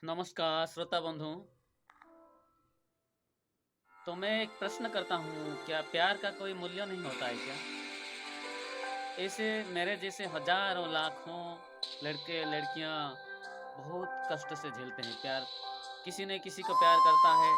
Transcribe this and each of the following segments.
नमस्कार श्रोता बंधु। तो मैं एक प्रश्न करता हूँ, क्या प्यार का कोई मूल्य नहीं होता है क्या? ऐसे मेरे जैसे हज़ारों लाखों लड़के-लड़कियाँ बहुत कष्ट से झेलते हैं प्यार। किसी न किसी को प्यार करता है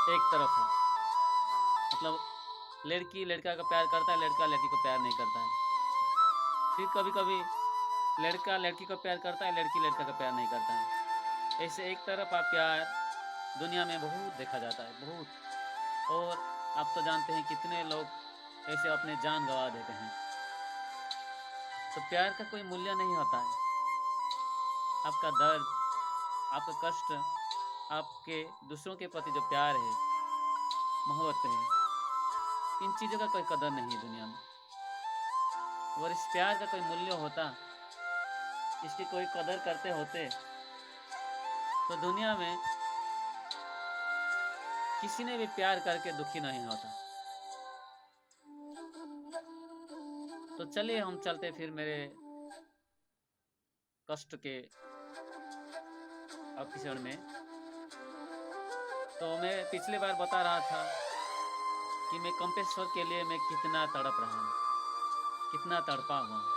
एक तरफ़ा, मतलब लड़की लड़का को प्यार करता है, लड़का लड़की को प्यार नहीं करता है। फिर कभी-कभी लड़का लड़की को प्यार करता है, लड़की लड़का को प्यार नहीं करता है। ऐसे एक तरफ़ा प्यार दुनिया में बहुत देखा जाता है, बहुत। और आप तो जानते हैं कितने लोग ऐसे अपने जान गँवा देते हैं। तो प्यार का कोई मूल्य नहीं होता है। आपका दर्द, आपका कष्ट, आपके दूसरों के प्रति जो प्यार है, मोहब्बत है, इन चीज़ों का कोई कदर नहीं है दुनिया में। अगर इस प्यार का कोई मूल्य होता, इसकी कोई कदर करते होते, तो दुनिया में किसी ने भी प्यार करके दुखी नहीं होता। तो चलिए हम चलते फिर मेरे कष्ट के एपिसोड में। तो मैं पिछली बार बता रहा था कि मैं कंपेश्वर के लिए मैं कितना तड़प रहा हूँ, कितना तड़पा हुआ हूँ।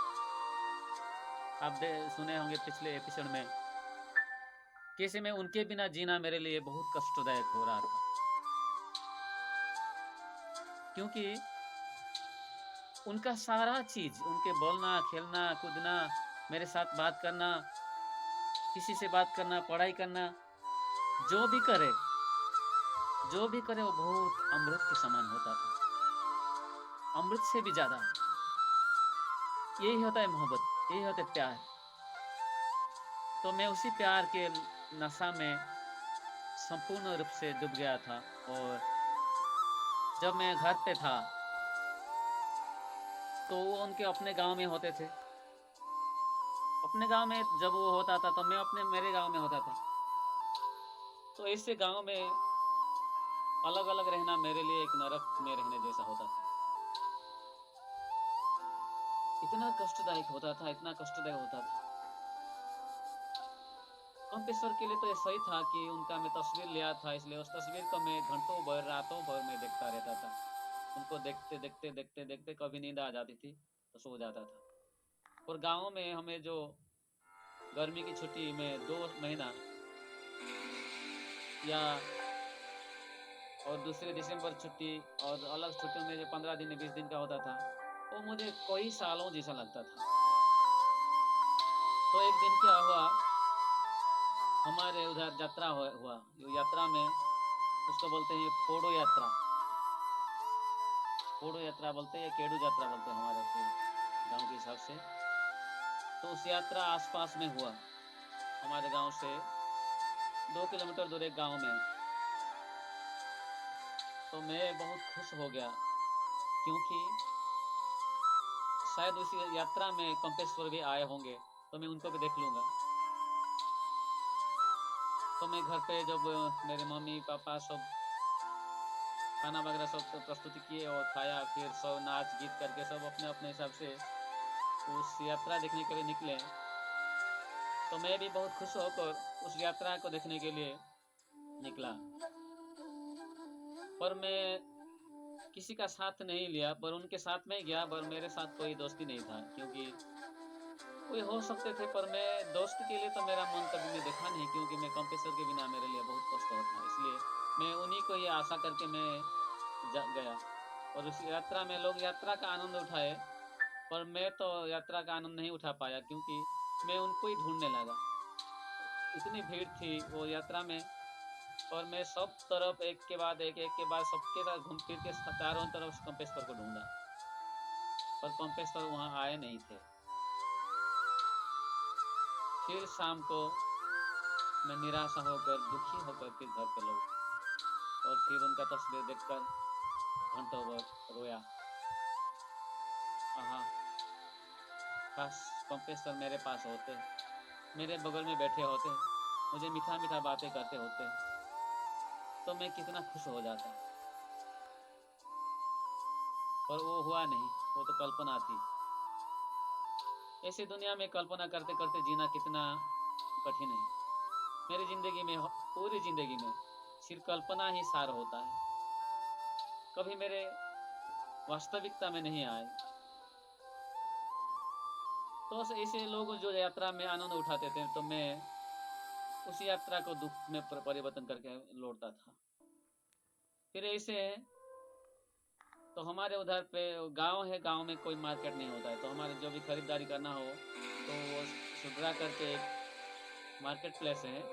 आप सुने होंगे पिछले एपिसोड में कैसे मैं उनके बिना जीना मेरे लिए बहुत कष्टदायक हो रहा था, क्योंकि उनका सारा चीज़, उनके बोलना, खेलना, कूदना, मेरे साथ बात करना, किसी से बात करना, पढ़ाई करना, जो भी करे, जो भी करे वो बहुत अमृत के समान होता था, अमृत से भी ज़्यादा। यही होता है मोहब्बत, यही होता है प्यार। तो मैं उसी प्यार के नशा में संपूर्ण रूप से डूब गया था। और जब मैं घर पे था, तो वो उनके अपने गाँव में होते थे। अपने गाँव में जब वो होता था, तो मैं अपने मेरे गाँव में होता था। तो ऐसे गाँव में अलग-अलग रहना मेरे लिए एक नरक में रहने जैसा होता था। इतना कष्टदायक होता था, इतना कष्टदायक होता था। कंपेश्वर के लिए तो ये सही था कि उनका मैं तस्वीर लिया था, इसलिए उस तस्वीर को मैं घंटों भर, रातों भर मैं देखता रहता था। उनको देखते, देखते कभी नींद आ जाती थी, तो सो जाता था। और गाँव में हमें जो गर्मी की छुट्टी में 2 महीना या और दूसरे दिसंबर छुट्टी और अलग छुट्टियों में जो 15 दिन, 20 दिन का होता था, वो मुझे कई सालों जैसा लगता था। तो एक दिन क्या हुआ, हमारे उधर यात्रा हुआ। यो यात्रा में उसको बोलते हैं पोड़ो यात्रा। पोड़ो यात्रा बोलते हैं या केडू यात्रा बोलते हैं हमारे गाँव के हिसाब से। तो उस यात्रा आस-पास में हुआ, हमारे गाँव से 2 किलोमीटर दूर एक गाँव में। तो मैं बहुत खुश हो गया, क्योंकि शायद उस यात्रा में कंपेश्वर भी आए होंगे, तो मैं उनको भी देख लूँगा। तो मैं घर पे जब मेरे मम्मी-पापा सब खाना वगैरह सब प्रस्तुति किए और खाया, फिर सब नाच-गीत करके सब अपने-अपने हिसाब से उस यात्रा देखने के लिए निकले। तो मैं भी बहुत खुश होकर उस यात्रा को देखने के लिए निकला। पर मैं किसी का साथ नहीं लिया, पर उनके साथ में ही गया, पर मेरे साथ कोई दोस्ती नहीं था, क्योंकि कोई हो सकते थे, पर मैं दोस्त के लिए तो मेरा मन कभी मैं देखा नहीं, क्योंकि मैं कंप्रेसर के बिना मेरे लिए बहुत कष्ट होता है। इसलिए मैं उन्हीं को ये आशा करके मैं गया। और उस यात्रा में लोग यात्रा का आनंद उठाए, पर मैं तो यात्रा का आनंद नहीं उठा पाया, क्योंकि मैं उनको ही ढूँढने लगा। इतनी भीड़ थी वो यात्रा में, और मैं सब तरफ एक के बाद सबके साथ घूम फिर के चारों तरफ कंपेश्वर को ढूँढा, पर कंपेश्वर वहाँ आए नहीं थे। फिर शाम को मैं निराशा होकर, दुखी होकर फिर घर पे लौटा, और फिर उनका तस्वीर देखकर घंटों भर रोया। आहा! काश कंप्रेसर मेरे पास होते, मेरे बगल में बैठे होते, मुझे मीठा-मीठा बातें करते होते, तो मैं कितना खुश हो जाता। पर वो हुआ नहीं, वो तो कल्पना थी। ऐसी दुनिया में कल्पना करते-करते जीना कितना कठिन है। मेरी ज़िंदगी में पूरी ज़िंदगी में सिर्फ कल्पना ही सार होता है, कभी मेरे वास्तविकता में नहीं आए। तो ऐसे लोग जो यात्रा में आनंद उठाते थे, तो मैं उस यात्रा को दुख में परिवर्तन करके लौटता था। फिर ऐसे तो हमारे उधर पे गांव है, गांव में कोई मार्केट नहीं होता है, तो हमारे जो भी खरीदारी करना हो तो वो सुड्रा करके एक मार्केट प्लेस है,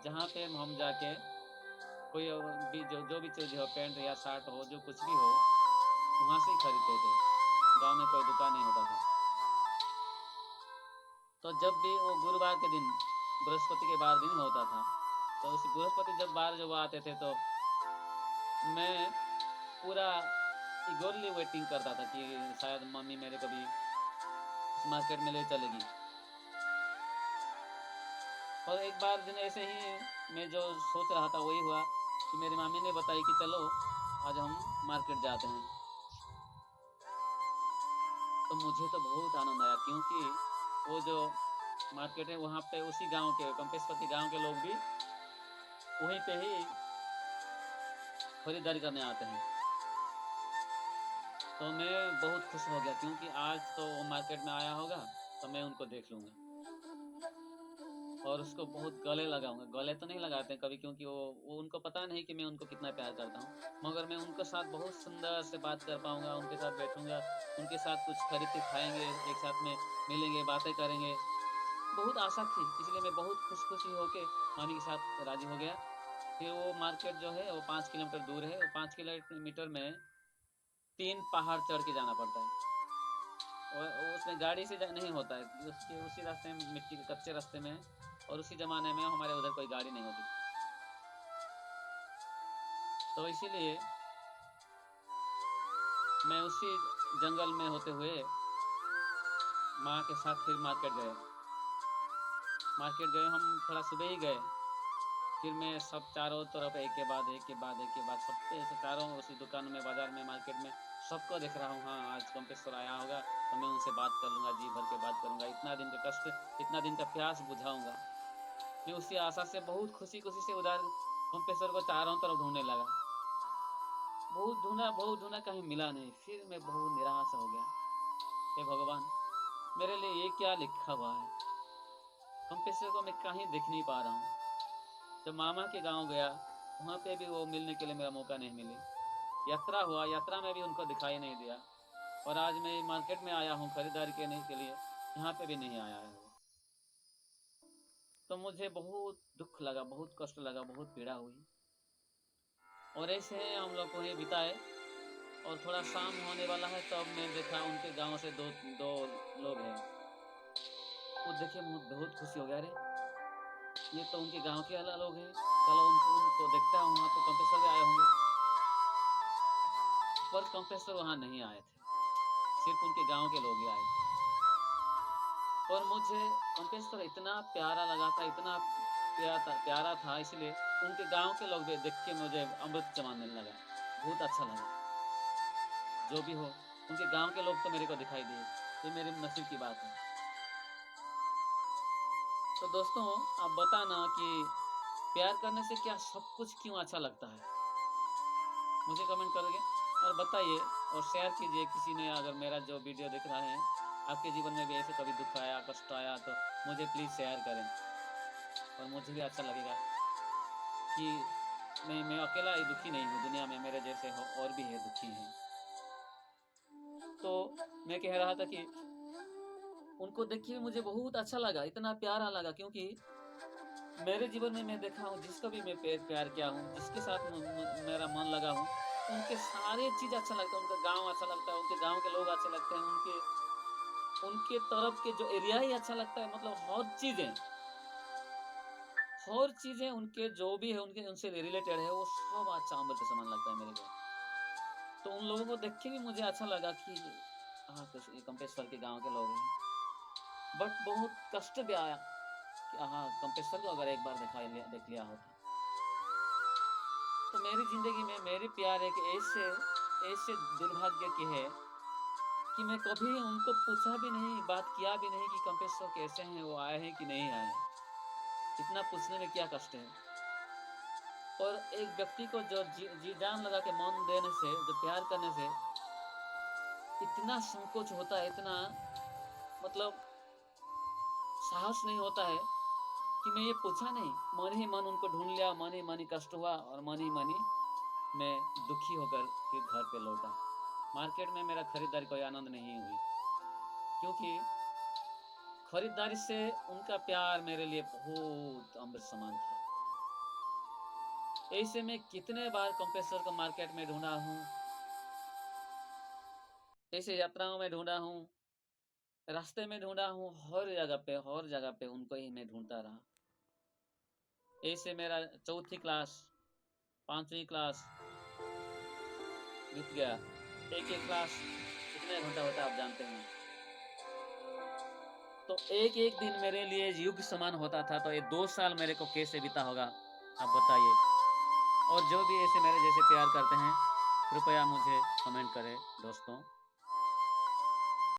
जहाँ पे हम जाके कोई भी जो भी चीज़ हो, पैंट या शर्ट हो, जो कुछ भी हो, वहाँ से ही खरीदते थे। गांव में कोई दुकान नहीं होता था। तो जब भी वो गुरुवार के दिन, बृहस्पति के बार दिन होता था, तो उस बृहस्पति जब बार जब आते थे, तो मैं पूरा ईगरली वेटिंग करता था कि शायद मम्मी मेरे कभी इस मार्केट में ले चलेगी। और एक बार दिन ऐसे ही मैं जो सोच रहा था वही हुआ कि मेरी मम्मी ने बताई कि चलो आज हम मार्केट जाते हैं। तो मुझे तो बहुत आनंद आया, क्योंकि वो जो मार्केट है वहाँ पे उसी गांव के, कंपेशपति गांव के लोग भी वहीं पे ही खरीदारी करने आते हैं। तो मैं बहुत खुश हो गया, क्योंकि आज तो वो मार्केट में आया होगा तो मैं उनको देख लूँगा और उसको बहुत गले लगाऊंगा। गले तो नहीं लगाते हैं कभी, क्योंकि वो उनको पता नहीं कि मैं उनको कितना प्यार करता हूँ, मगर मैं उनके साथ बहुत सुंदर से बात कर पाऊंगा, उनके साथ बैठूंगा, उनके साथ कुछ खरीद के खाएंगे, एक साथ में मिलेंगे, बातें करेंगे। बहुत आशा थी, इसलिए मैं बहुत खुशी होके मामी के साथ राजी हो गया। फिर वो मार्केट जो है वो 5 किलोमीटर दूर है, वो 5 किलोमीटर में 3 पहाड़ चढ़ के जाना पड़ता है, और उसमें गाड़ी से नहीं होता है, उसके उसी रास्ते में, मिट्टी के कच्चे रास्ते में। और उसी ज़माने में हमारे उधर कोई गाड़ी नहीं होती, तो इसीलिए मैं उसी जंगल में होते हुए माँ के साथ फिर मार्केट गए। हम थोड़ा सुबह ही गए। फिर मैं सब चारों तरफ एक के बाद सबके ऐसे चारों उसी दुकान में, बाज़ार में, मार्केट में सबको देख रहा हूँ। हाँ, आज कंपेश्वर आया होगा तो मैं उनसे बात कर लूँगा, जी भर के बात करूँगा, इतना दिन का कष्ट, इतना दिन का प्यास बुझाऊँगा। मैं उसी आशा से बहुत खुशी से उधर कंपेश्वर को चारों तरफ ढूँढने लगा। बहुत ढूँढा, कहीं मिला नहीं। फिर मैं बहुत निराश हो गया। हे भगवान, मेरे लिए ये क्या लिखा हुआ है? कंपेश्वर को मैं कहीं देख नहीं पा रहा हूँ। जब मामा के गाँव गया, वहाँ पे भी वो मिलने के लिए मेरा मौका नहीं मिली। यात्रा हुआ, यात्रा में भी उनको दिखाई नहीं दिया। और आज मैं मार्केट में आया हूँ खरीदारी करने के लिए, यहाँ पे भी नहीं आया है वो। तो मुझे बहुत दुख लगा, बहुत कष्ट लगा, बहुत पीड़ा हुई। और ऐसे हम लोग को ही बिताए, और थोड़ा शाम होने वाला है तब मैं देखा उनके गांव से दो लोग हैं। वो देखे मुझे बहुत खुशी हो गया, अरे ये तो उनके गांव के वाला लोग हैं, चलो उनको देखता हूँ, वहाँ तो कंपेश्वर भी आए होंगे। पर कंपेश्वर वहाँ नहीं आए थे, सिर्फ उनके गांव के लोग ही आए थे। और मुझे कंपेश्वर इतना प्यारा लगा था, इतना प्यारा था, इसलिए उनके गांव के लोग भी देख के मुझे अमृत समाने लगा, बहुत अच्छा लगा। जो भी हो, उनके गांव के लोग तो मेरे को दिखाई दिए, ये मेरे नसीब की बात है। तो दोस्तों, आप बताना कि प्यार करने से क्या सब कुछ क्यों अच्छा लगता है? मुझे कमेंट करोगे और बताइए, और शेयर कीजिए। किसी ने अगर मेरा जो वीडियो देख रहा है, आपके जीवन में भी ऐसे कभी दुख आया, कष्ट आया, तो मुझे प्लीज़ शेयर करें, और मुझे भी अच्छा लगेगा कि मैं अकेला ही दुखी नहीं हूँ, दुनिया में मेरे जैसे हो और भी है, दुखी हैं। तो मैं कह रहा था कि उनको देख के मुझे बहुत अच्छा लगा, इतना प्यारा लगा, क्योंकि मेरे जीवन में मैं देखा हूँ, जिसको भी मैं प्यार किया हूँ, जिसके साथ मेरा मन लगा हूँ, उनके सारे चीज़ अच्छा लगता है, उनका गाँव अच्छा लगता है, उनके गाँव के लोग अच्छे लगते हैं, उनके तरफ के जो एरिया ही अच्छा लगता है, मतलब हर चीज़ें उनके जो भी है, उनके उनसे रिलेटेड है, वो सब अच्छा अमृत समान लगता है मेरे को। तो उन लोगों को देख के भी मुझे अच्छा लगा कि हाँ, कंपेश्वर के गाँव के लोग हैं। बट बहुत कष्ट भी आया कि हाँ, कंपेश्वर को अगर एक बार देख लिया होता। तो मेरी ज़िंदगी में मेरे प्यार एक ऐसे दुर्भाग्य की है कि मैं कभी उनको पूछा भी नहीं, बात किया भी नहीं कि कंपेश्वर कैसे हैं, वो आए हैं कि नहीं आए हैं। इतना पूछने में क्या कष्ट है। और एक व्यक्ति को जो जी जान लगा के मन देने से, जो प्यार करने से इतना संकोच होता है, इतना मतलब साहस नहीं होता है कि मैं ये पूछा नहीं, मन ही मन उनको ढूँढ लिया, मन ही मन ही कष्ट हुआ और मन ही मन ही मैं दुखी होकर फिर घर पे लौटा। मार्केट में मेरा खरीदारी कोई आनंद नहीं हुई, क्योंकि खरीदारी से उनका प्यार मेरे लिए बहुत अमृत समान था। ऐसे में कितने बार कंप्रेसर को मार्केट में ढूँढा हूँ, ऐसे यात्राओं में ढूँढा हूँ, रास्ते में ढूँढा हूँ, हर जगह पे उनको ही मैं ढूँढता रहा। ऐसे मेरा 4थी क्लास, 5वीं क्लास बीत गया। एक-एक क्लास कितने घंटा होता है आप जानते हैं। तो एक-एक दिन मेरे लिए युग समान होता था, तो ये 2 साल मेरे को कैसे बीता होगा, आप बताइए। और जो भी ऐसे मेरे जैसे प्यार करते हैं, कृपया मुझे कमेंट करें दोस्तों।